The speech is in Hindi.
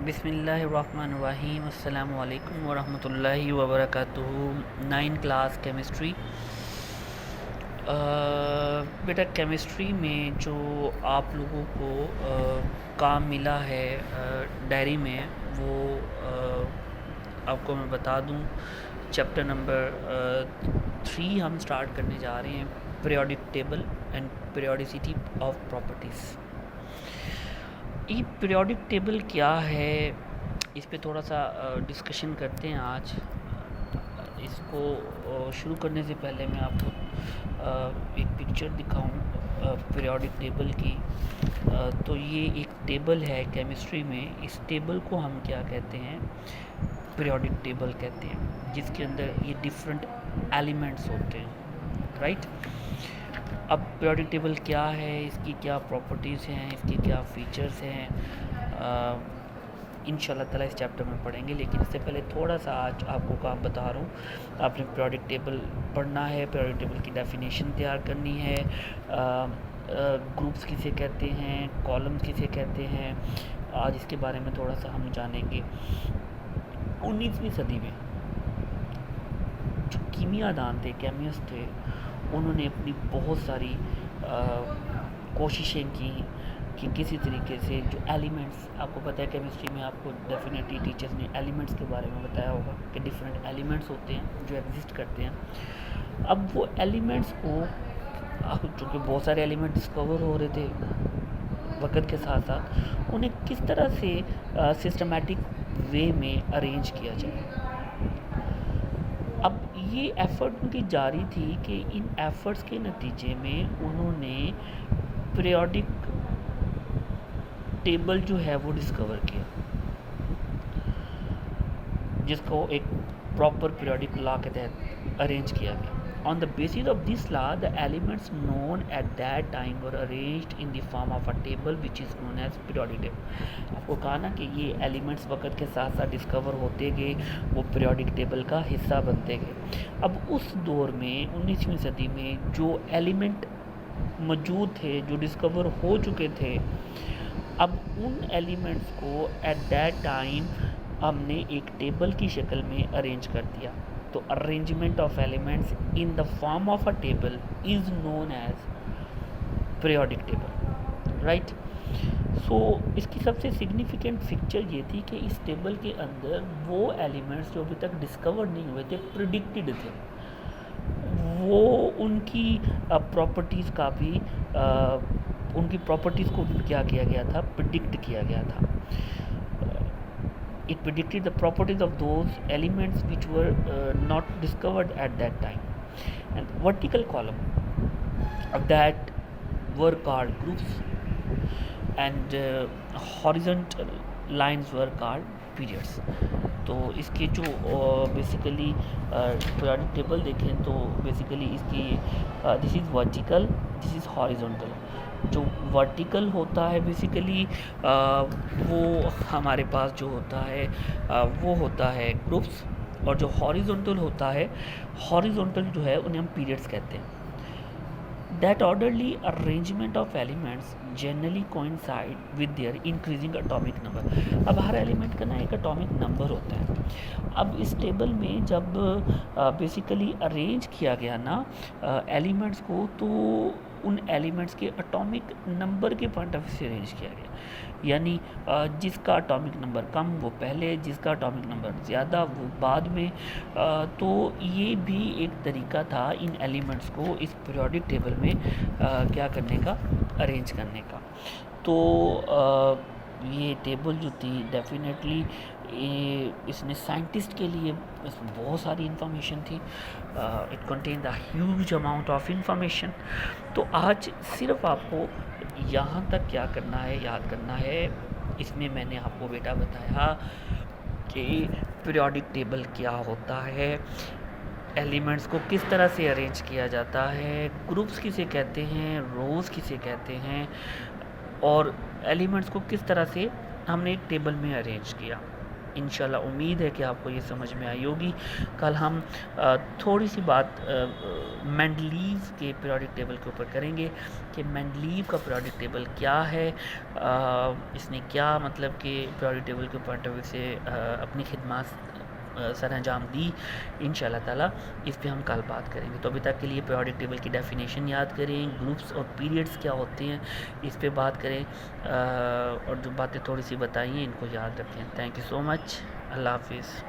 बिस्मिल्लाहिर्रहमानिर्रहीम अस्सलामु अलैकुम वरहमतुल्लाहि वबरकातुहू। 9 क्लास केमिस्ट्री। बेटा केमिस्ट्री में जो आप लोगों को काम मिला है डायरी में वो आपको मैं बता दूं। चैप्टर नंबर 3 हम स्टार्ट करने जा रहे हैं, periodic table and periodicity of properties. ये पीरियोडिक टेबल क्या है, इस पे थोड़ा सा डिस्कशन करते हैं आज। इसको शुरू करने से पहले मैं आपको एक पिक्चर दिखाऊं पीरियोडिक टेबल की। तो ये एक टेबल है केमिस्ट्री में। इस टेबल को हम क्या कहते हैं, पीरियोडिक टेबल कहते हैं, जिसके अंदर ये डिफरेंट एलिमेंट्स होते हैं, राइट। अब पीरियोडिक टेबल क्या है, इसकी क्या प्रॉपर्टीज़ हैं, इसके क्या फ़ीचर्स हैं, इंशाल्लाह ताला इस चैप्टर में पढ़ेंगे। लेकिन इससे पहले थोड़ा सा आज आपको काम बता रहा हूँ। आपने पीरियोडिक टेबल पढ़ना है, पीरियोडिक टेबल की डेफिनेशन तैयार करनी है, ग्रुप्स किसे कहते हैं, कॉलम्स किसे कहते हैं, आज इसके बारे में थोड़ा सा हम जानेंगे। 19वीं सदी में जो कीमियादान थे, केमिस्ट थे, उन्होंने अपनी बहुत सारी कोशिशें की कि किसी तरीके से जो एलिमेंट्स, आपको पता है केमिस्ट्री में आपको डेफिनेटली टीचर्स ने एलिमेंट्स के बारे में बताया होगा कि डिफरेंट एलिमेंट्स होते हैं जो एग्जिस्ट करते हैं। अब वो एलिमेंट्स को, चूँकि बहुत सारे एलिमेंट डिस्कवर हो रहे थे वक्त के साथ साथ, उन्हें किस तरह से सिस्टमेटिक वे में अरेंज किया जाए। अब ये एफ़र्ट उनकी जारी थी कि इन एफ़र्ट्स के नतीजे में उन्होंने पीरियोडिक टेबल जो है वो डिस्कवर किया, जिसको एक प्रॉपर पीरियोडिक लॉ के तहत अरेंज किया गया। On the basis of this law, the elements known at that time were arranged in the form of a table which is known as periodic table। आपको कहा ना कि ये एलिमेंट्स वक्त के साथ साथ डिस्कवर होते गए, वो पीरियोडिक टेबल का हिस्सा बनते गए। अब उस दौर में 19वीं सदी में जो एलिमेंट मौजूद थे, जो डिस्कवर हो चुके थे, अब उन एलिमेंट्स को एट दैट टाइम हमने एक टेबल की शक्ल में अरेंज कर दिया। तो arrangement of elements in the form of a table is known as periodic table, right. So इसकी सबसे सिग्निफिकेंट फीचर ये थी कि इस टेबल के अंदर वो एलिमेंट्स जो अभी तक डिस्कवर नहीं हुए थे, प्रिडिक्टेड थे, वो उनकी प्रॉपर्टीज़ का भी उनकी प्रॉपर्टीज़ को भी क्या किया गया था, प्रिडिक्ट किया गया था। It predicted the properties of those elements which were not discovered at that time. And vertical column that were called groups and horizontal lines were called periods। तो इसके जो बेसिकली पीरियोडिक टेबल देखें तो बेसिकली इसकी this is vertical, this is horizontal. जो वर्टिकल होता है बेसिकली वो हमारे पास जो होता है वो होता है ग्रुप्स, और जो हॉरिजॉन्टल होता है, हॉरिजॉन्टल जो है उन्हें हम पीरियड्स कहते हैं। That orderly arrangement of elements generally coincide with their increasing atomic number. अब हर एलिमेंट का ना एक एटॉमिक नंबर होता है। अब इस टेबल में जब बेसिकली अरेंज किया गया ना एलिमेंट्स को, तो उन एलिमेंट्स के एटॉमिक नंबर के पॉइंट ऑफ व्यू से अरेंज किया गया। यानी जिसका एटॉमिक नंबर कम वो पहले, जिसका एटॉमिक नंबर ज़्यादा वो बाद में। तो ये भी एक तरीका था इन एलिमेंट्स को इस पीरियोडिक टेबल में क्या करने का, अरेंज करने का। तो ये टेबल जो थी डेफिनेटली इसने साइंटिस्ट के लिए इसमें बहुत सारी इंफॉर्मेशन थी। It contain the huge amount of information. तो आज सिर्फ आपको यहाँ तक क्या करना है, याद करना है। इसमें मैंने आपको बेटा बताया कि पीरियोडिक टेबल क्या होता है, एलिमेंट्स को किस तरह से अरेंज किया जाता है, ग्रुप्स किसे कहते हैं, रोज़ किसे कहते हैं, और एलिमेंट्स को किस तरह से हमने एक टेबल में अरेंज किया। इंशाल्लाह उम्मीद है कि आपको ये समझ में आई होगी। कल हम थोड़ी सी बात मेंडलीव के पीरियोडिक टेबल के ऊपर करेंगे कि मेंडलीव का पीरियोडिक टेबल क्या है, इसने क्या मतलब कि पीरियोडिक टेबल के पॉइंट ऑफ व्यू से अपनी खिदमत सर अंजाम दी। इंशाल्लाह ताला इस पे हम कल बात करेंगे। तो अभी तक के लिए पीरियोडिक टेबल की डेफिनेशन याद करें, ग्रुप्स और पीरियड्स क्या होते हैं इस पे बात करें, और जो बातें थोड़ी सी बताई हैं इनको याद रखें। Thank you so much. अल्लाह हाफिज़।